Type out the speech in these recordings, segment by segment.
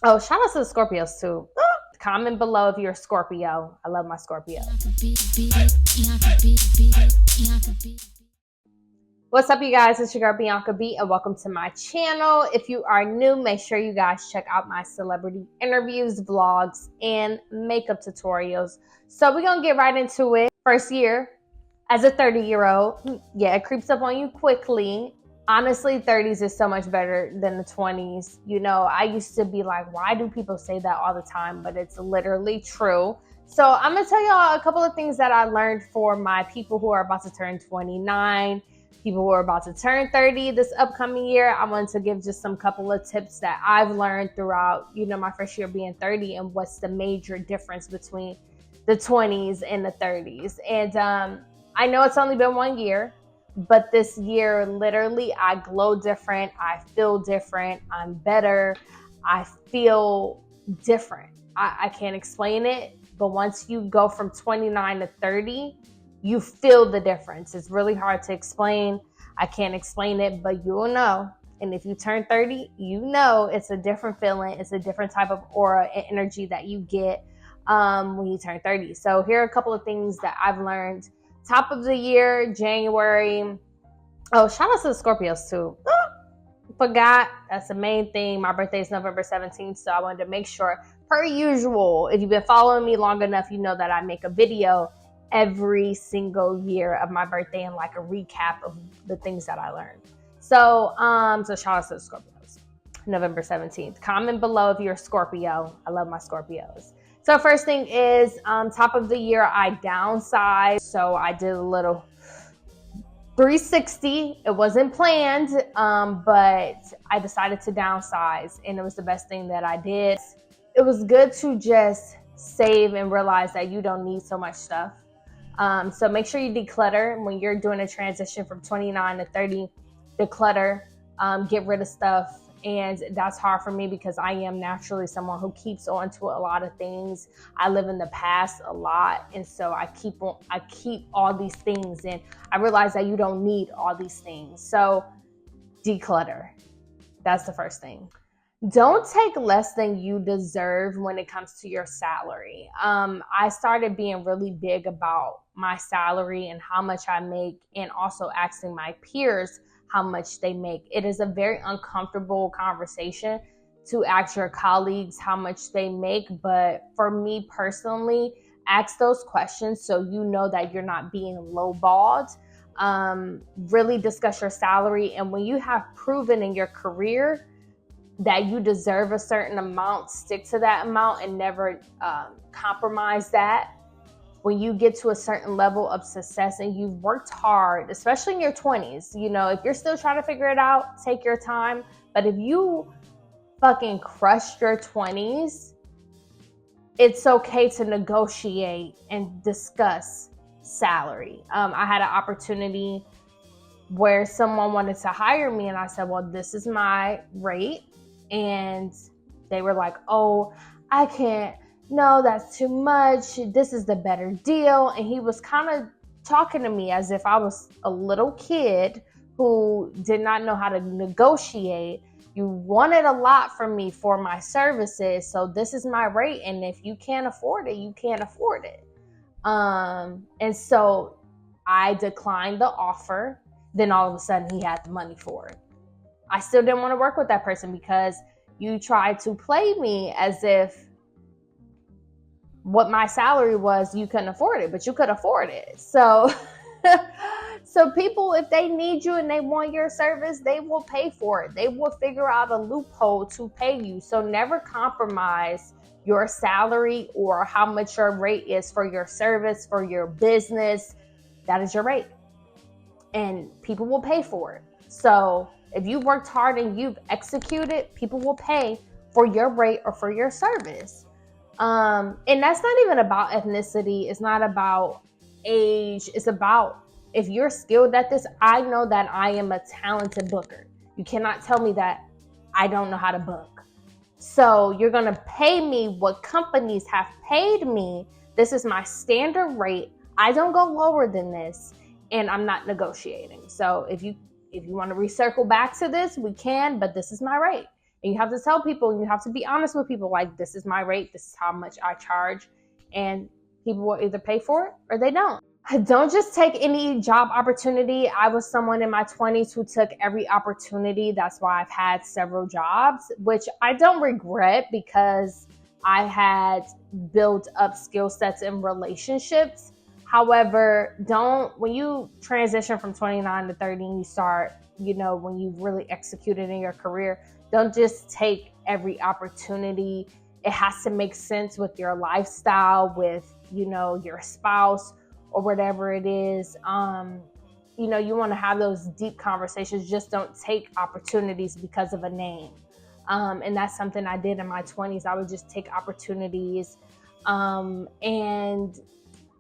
Oh, shout out to the Scorpios too. Comment below if you're a Scorpio. I love my Scorpios. What's up, you guys? It's your girl Bianca B, and welcome to my channel. If you are new, make sure you guys check out my celebrity interviews, vlogs, and makeup tutorials. So we're gonna get right into it. First year as a 30-year-old, yeah, it creeps up on you quickly. Honestly, 30s is so much better than the 20s. You know, I used to be like, why do people say that all the time? But it's literally true. So I'm gonna tell y'all a couple of things that I learned for my people who are about to turn 29, people who are about to turn 30 this upcoming year. I wanted to give just some couple of tips that I've learned throughout, my first year being 30 and what's the major difference between the 20s and the 30s. And I know it's only been 1 year, but this year, literally, I glow different. I feel different. I'm better. I feel different. I can't explain it, but once you go from 29 to 30, you feel the difference. It's really hard to explain. I can't explain it, but you'll know. And if you turn 30, you know it's a different feeling. It's a different type of aura and energy that you get when you turn 30. So here are a couple of things that I've learned. Top of the year, January. Oh, shout out to the Scorpios too. Forgot. That's the main thing. My birthday is November 17th, so I wanted to make sure, per usual, if you've been following me long enough, you know that I make a video every single year of my birthday and like a recap of the things that I learned. So shout out to the Scorpios. November 17th. Comment below if you're a Scorpio. I love my Scorpios. So first thing is, top of the year, I downsized. So I did a little 360. It wasn't planned, but I decided to downsize, and it was the best thing that I did. It was good to just save and realize that you don't need so much stuff. So make sure you declutter when you're doing a transition from 29 to 30. Declutter, get rid of stuff. And that's hard for me because I am naturally someone who keeps on to a lot of things. I live in the past a lot. And so I keep all these things, and I realize that you don't need all these things. So declutter. That's the first thing. Don't take less than you deserve when it comes to your salary. I started being really big about my salary and how much I make, and also asking my peers how much they make. It is a very uncomfortable conversation to ask your colleagues how much they make. But for me personally, ask those questions so you know that you're not being lowballed. Really discuss your salary. And when you have proven in your career that you deserve a certain amount, stick to that amount and never compromise that. When you get to a certain level of success and you've worked hard, especially in your 20s, if you're still trying to figure it out, take your time. But if you fucking crushed your 20s, it's okay to negotiate and discuss salary. I had an opportunity where someone wanted to hire me, and I said, well, this is my rate. And they were like, oh, I can't. No, that's too much. This is the better deal. And he was kind of talking to me as if I was a little kid who did not know how to negotiate. You wanted a lot from me for my services, so this is my rate. And if you can't afford it, you can't afford it. And so I declined the offer. Then all of a sudden he had the money for it. I still didn't want to work with that person because you tried to play me as if what my salary was, you couldn't afford it, but you could afford it. So, so people, if they need you and they want your service, they will pay for it. They will figure out a loophole to pay you. So never compromise your salary or how much your rate is for your service, for your business. That is your rate. And people will pay for it. So if you've worked hard and you've executed, people will pay for your rate or for your service. And that's not even about ethnicity. It's not about age. It's about, if you're skilled at this, I know that I am a talented booker. You cannot tell me that I don't know how to book. So you're going to pay me what companies have paid me. This is my standard rate. I don't go lower than this, and I'm not negotiating. So if you want to recircle back to this, we can, but this is my rate. And you have to tell people, and you have to be honest with people, like, this is my rate, this is how much I charge, and people will either pay for it or they don't. Don't just take any job opportunity. I was someone in my 20s who took every opportunity. That's why I've had several jobs, which I don't regret, because I had built up skill sets and relationships. However, when you transition from 29 to 30 and you start, when you've really executed in your career, don't just take every opportunity. It has to make sense with your lifestyle, with, your spouse, or whatever it is. You want to have those deep conversations. Just don't take opportunities because of a name. And that's something I did in my 20s. I would just take opportunities, and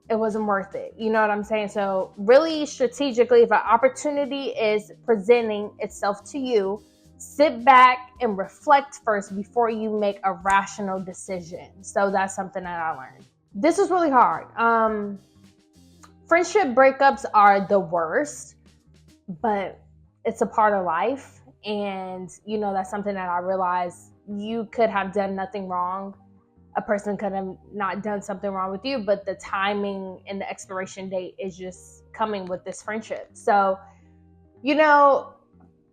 it wasn't worth it. You know what I'm saying? So really strategically, if an opportunity is presenting itself to you, sit back and reflect first before you make a rational decision. So that's something that I learned. This is really hard. Friendship breakups are the worst, but it's a part of life. And, that's something that I realized. You could have done nothing wrong. A person could have not done something wrong with you, but the timing and the expiration date is just coming with this friendship. So,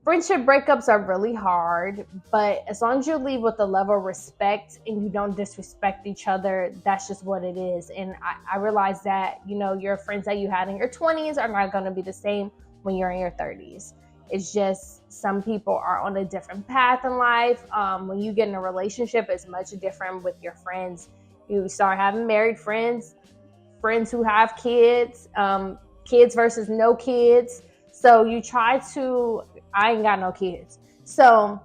friendship breakups are really hard, but as long as you leave with a level of respect and you don't disrespect each other, that's just what it is. And I realized that, your friends that you had in your 20s are not going to be the same when you're in your 30s. It's just some people are on a different path in life. When you get in a relationship, it's much different with your friends. You start having married friends, friends who have kids, kids versus no kids. So you try to, I ain't got no kids. So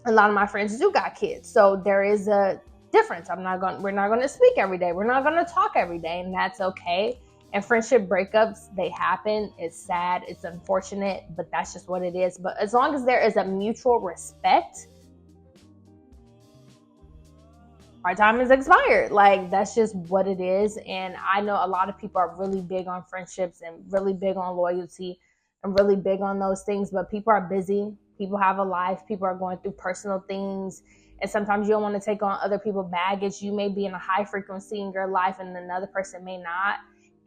a lot of my friends do got kids. So there is a difference. We're not going to speak every day. We're not going to talk every day, and that's okay. And friendship breakups, they happen. It's sad. It's unfortunate, but that's just what it is. But as long as there is a mutual respect, our time is expired. Like, that's just what it is. And I know a lot of people are really big on friendships and really big on loyalty and really big on those things, but people are busy. People have a life. People are going through personal things. And sometimes you don't want to take on other people's baggage. You may be in a high frequency in your life and another person may not.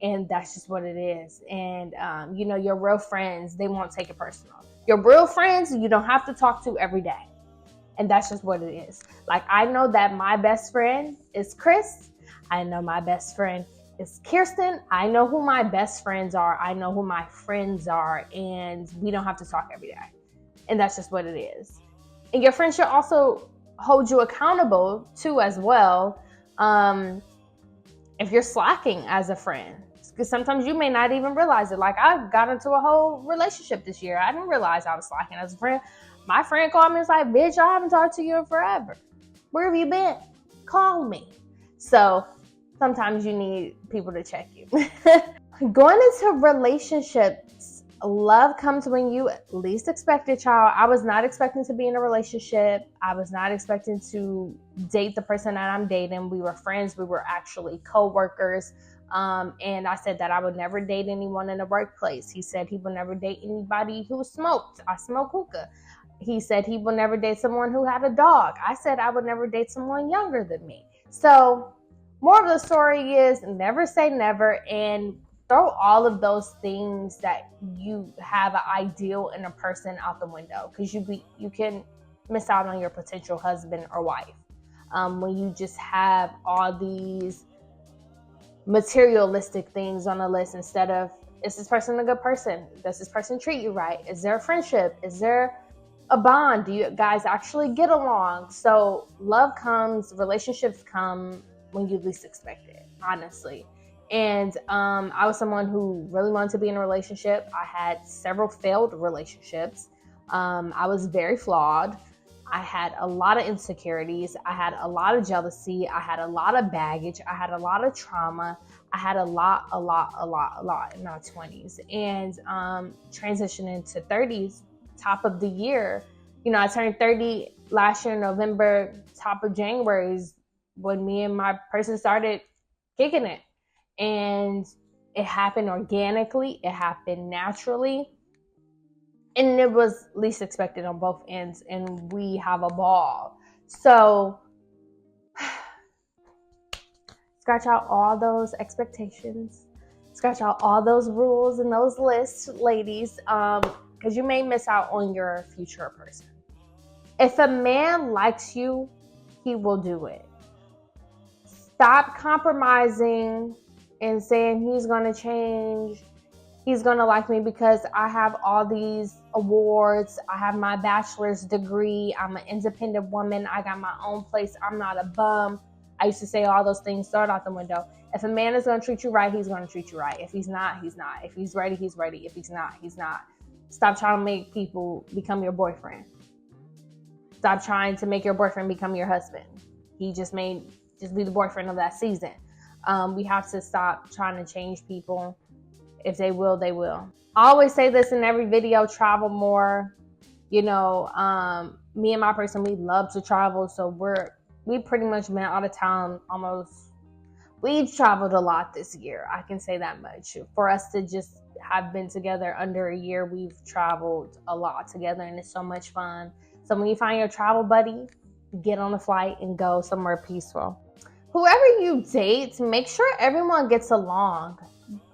And that's just what it is. And, your real friends, they won't take it personal. Your real friends, you don't have to talk to every day. And that's just what it is. Like, I know that my best friend is Chris. I know my best friend is Kirsten. I know who my best friends are. I know who my friends are. And we don't have to talk every day. And that's just what it is. And your friend should also hold you accountable too as well. If you're slacking as a friend. Because sometimes you may not even realize it. Like, I got into a whole relationship this year. I didn't realize I was slacking as a friend. My friend called me and was like, bitch, I haven't talked to you in forever. Where have you been? Call me. So sometimes you need people to check you. Going into relationships, love comes when you least expect it, child. I was not expecting to be in a relationship. I was not expecting to date the person that I'm dating. We were friends. We were actually co-workers. And I said that I would never date anyone in the workplace. He said he would never date anybody who smoked. I smoke hookah. He said he would never date someone who had a dog. I said I would never date someone younger than me. So more of the story is never say never, and throw all of those things that you have an ideal in a person out the window, because you can miss out on your potential husband or wife when you just have all these materialistic things on the list instead of, is this person a good person? Does this person treat you right? Is there a friendship? Is there a bond? Do you guys actually get along? So love comes, relationships come when you least expect it, honestly. And I was someone who really wanted to be in a relationship. I had several failed relationships. I was very flawed. I had a lot of insecurities. I had a lot of jealousy. I had a lot of baggage. I had a lot of trauma. I had a lot in my 20s. And transitioning to 30s, top of the year, I turned 30 last year in November. Top of January is when me and my person started kicking it. And it happened organically. It happened naturally. And it was least expected on both ends, and we have a ball. So scratch out all those expectations, scratch out all those rules and those lists, ladies, because you may miss out on your future person. If a man likes you, he will do it. Stop compromising and saying he's going to change. He's going to like me because I have all these awards. I have my bachelor's degree. I'm an independent woman. I got my own place. I'm not a bum. I used to say all those things, throw it out the window. If a man is going to treat you right, he's going to treat you right. If he's not, he's not. If he's ready, he's ready. If he's not, he's not. Stop trying to make people become your boyfriend. Stop trying to make your boyfriend become your husband. He just may just be the boyfriend of that season. We have to stop trying to change people. If they will, they will. I always say this in every video, travel more. You know, me and my person, we love to travel. So we pretty much been out of town almost. We've traveled a lot this year. I can say that much. For us to just have been together under a year, we've traveled a lot together, and it's so much fun. So when you find your travel buddy, get on a flight and go somewhere peaceful. Whoever you date, make sure everyone gets along.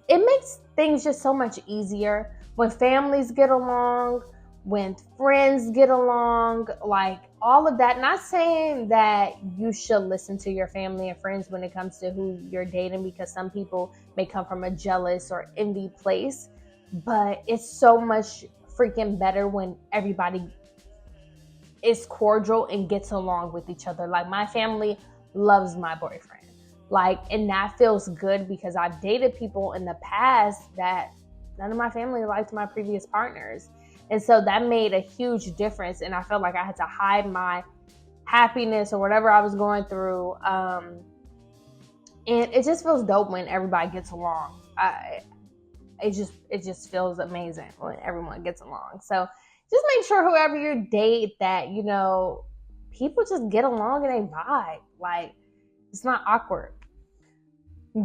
It makes things just so much easier when families get along, when friends get along, like all of that. Not saying that you should listen to your family and friends when it comes to who you're dating, because some people may come from a jealous or envy place, but it's so much freaking better when everybody is cordial and gets along with each other. Like, my family loves my boyfriend. Like, and that feels good because I've dated people in the past that none of my family liked my previous partners. And so that made a huge difference. And I felt like I had to hide my happiness or whatever I was going through. And it just feels dope when everybody gets along. It just feels amazing when everyone gets along. So just make sure whoever you date that, you know, people just get along and they vibe. Like, it's not awkward.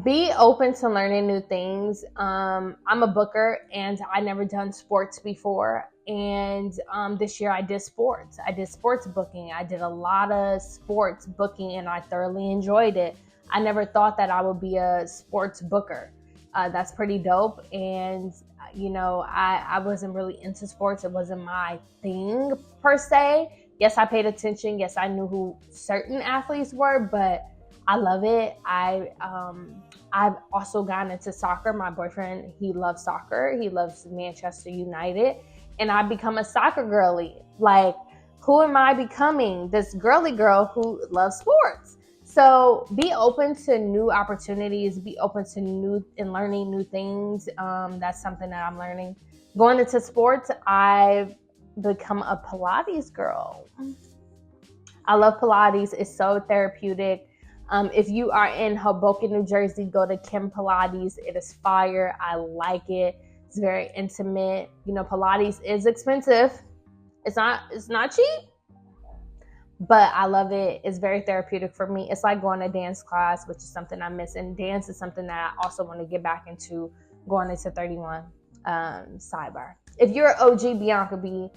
Be open to learning new things. I'm a booker and I never done sports before. And this year I did sports. I did sports booking. I did a lot of sports booking and I thoroughly enjoyed it. I never thought that I would be a sports booker. That's pretty dope. And, you know, I wasn't really into sports. It wasn't my thing per se. Yes, I paid attention. Yes, I knew who certain athletes were, but I love it. I've also gotten into soccer. My boyfriend, he loves soccer. He loves Manchester United. And I've become a soccer girly. Like, who am I becoming? This girly girl who loves sports. So be open to new opportunities. Be open to new and learning new things. That's something that I'm learning. Going into sports, I've become a Pilates girl. I love Pilates. It's so therapeutic. If you are in Hoboken, New Jersey, go to Kim Pilates. It is fire. I like it. It's very intimate. You know, Pilates is expensive. It's not cheap, but I love it. It's very therapeutic for me. It's like going to dance class, which is something I miss. And dance is something that I also want to get back into going into 31. Sidebar. If you're an OG Bianca B,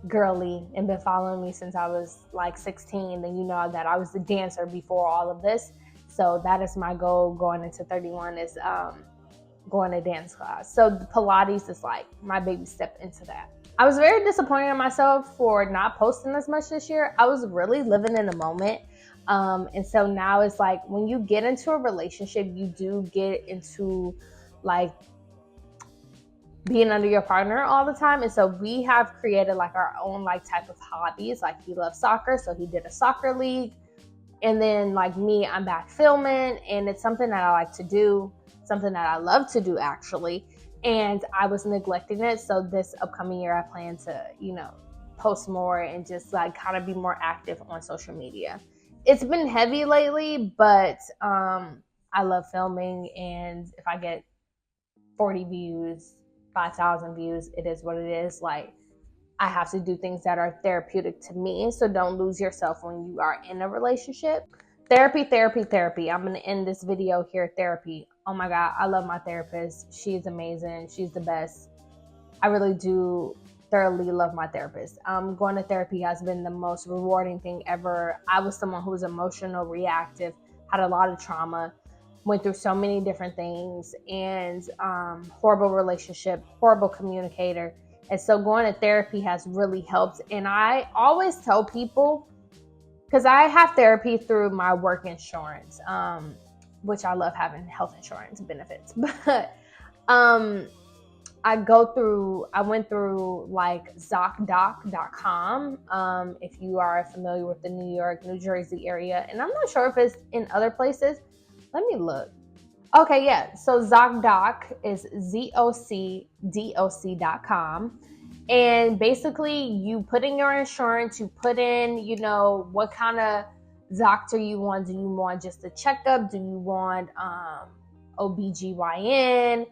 girly and been following me since I was like 16, then you know that I was the dancer before all of this. So that is my goal going into 31 is going to dance class. So the Pilates is like my baby step into that. I was very disappointed in myself for not posting as much this year. I was really living in the moment. And so now it's like when you get into a relationship, you do get into like being under your partner all the time. And so we have created like our own like type of hobbies. Like, he loves soccer, so he did a soccer league. And then like me, I'm back filming, and it's something that I like to do, something that I love to do actually. And I was neglecting it. So this upcoming year I plan to, you know, post more and just like kind of be more active on social media. It's been heavy lately, but I love filming, and if I get 40 views, 5,000 views, it is what it is. Like, I have to do things that are therapeutic to me. So don't lose yourself when you are in a relationship. Therapy, therapy, therapy. I'm going to end this video here. Therapy. Oh my God. I love my therapist. She's amazing. She's the best. I really do thoroughly love my therapist. Going to therapy has been the most rewarding thing ever. I was someone who was emotional, reactive, had a lot of trauma, went through so many different things, and horrible relationship, horrible communicator. And so going to therapy has really helped. And I always tell people, because I have therapy through my work insurance, which I love having health insurance benefits, but I went through like ZocDoc.com, if you are familiar with the New York, New Jersey area. And I'm not sure if it's in other places. Let me look. Okay, yeah. So ZocDoc is ZocDoc.com. And basically you put in your insurance, you put in, what kind of doctor you want. Do you want just a checkup? Do you want OBGYN?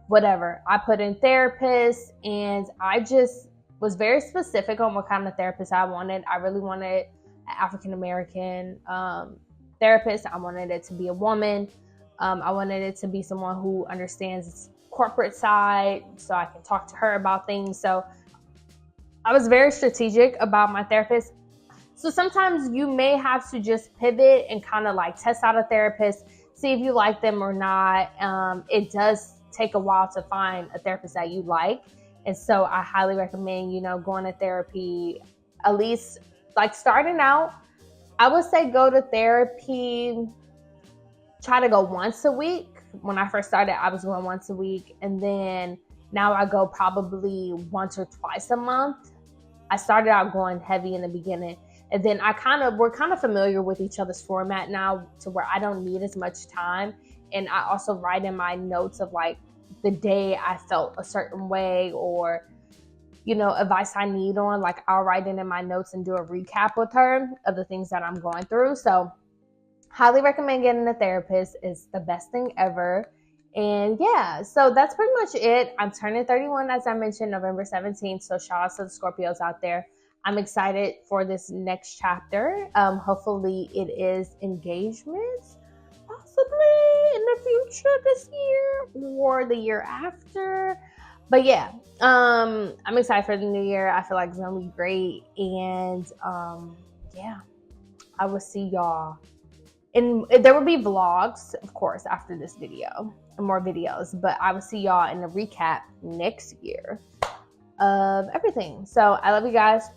Whatever. I put in therapist, and I just was very specific on what kind of therapist I wanted. I really wanted an African American therapist. I wanted it to be a woman. I wanted it to be someone who understands corporate side, so I can talk to her about things. So I was very strategic about my therapist. So sometimes you may have to just pivot and kind of like test out a therapist, see if you like them or not. It does take a while to find a therapist that you like. And so I highly recommend, going to therapy, at least like starting out. I would say go to therapy, try to go once a week. When I first started, I was going once a week. And then now I go probably once or twice a month. I started out going heavy in the beginning. And then we're kind of familiar with each other's format now, to where I don't need as much time. And I also write in my notes of like the day I felt a certain way, or, advice I need on, like I'll write it in my notes and do a recap with her of the things that I'm going through. So highly recommend getting a therapist. It's the best thing ever. And yeah, so that's pretty much it. I'm turning 31, as I mentioned, November 17th. So shout out to the Scorpios out there. I'm excited for this next chapter. Hopefully it is engagement, possibly in the future this year or the year after. But yeah, I'm excited for the new year. I feel like it's gonna be great. And yeah, I will see y'all. And there will be vlogs, of course, after this video, and more videos. But I will see y'all in the recap next year of everything. So I love you guys.